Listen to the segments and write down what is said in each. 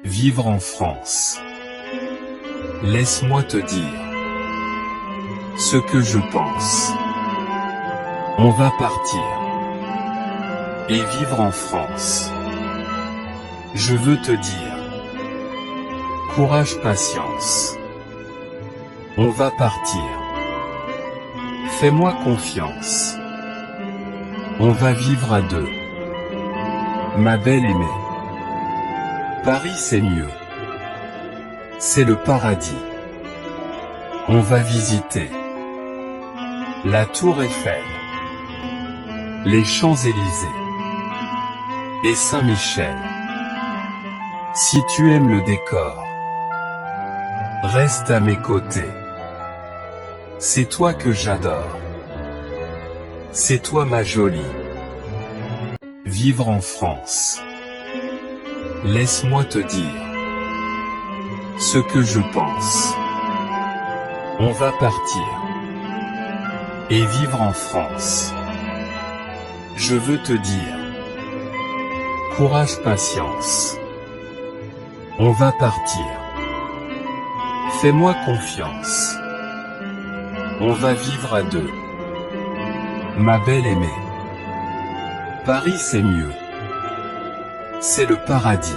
Vivre en France. Laisse-moi te dire ce que je pense. On va partir et vivre en France. Je veux te dire courage, patience. On va partir. Fais-moi confiance. On va vivre à deux. Ma belle aimée. Paris c'est mieux. C'est le paradis. On va visiter la Tour Eiffel, les Champs-Élysées et Saint-Michel. Si tu aimes le décor, reste à mes côtés. C'est toi que j'adore. C'est toi ma jolie. Vivre en France. Laisse-moi te dire ce que je pense. On va partir et vivre en France. Je veux te dire courage, patience. On va partir. Fais-moi confiance. On va vivre à deux. Ma belle aimée. Paris c'est mieux. C'est le paradis.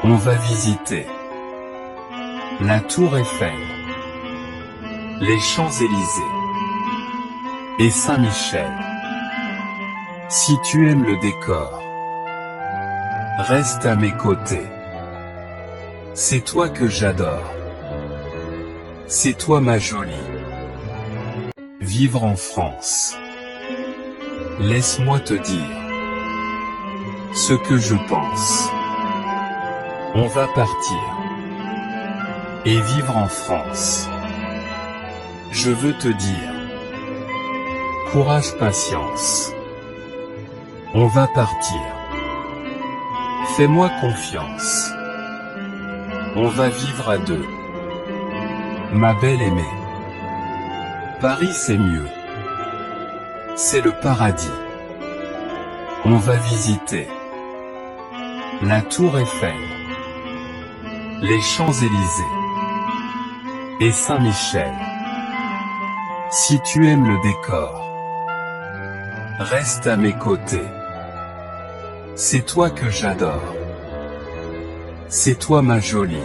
On va visiter la Tour Eiffel, les Champs-Élysées et Saint-Michel. Si tu aimes le décor, reste à mes côtés. C'est toi que j'adore. C'est toi ma jolie. Vivre en France. Laisse-moi te dire ce que je pense. On va partir et vivre en France. Je veux te dire courage, patience. On va partir. Fais-moi confiance. On va vivre à deux. Ma belle aimée. Paris c'est mieux. C'est le paradis. On va visiter la Tour Eiffel, les Champs-Élysées et Saint-Michel. Si tu aimes le décor, reste à mes côtés. C'est toi que j'adore. C'est toi ma jolie.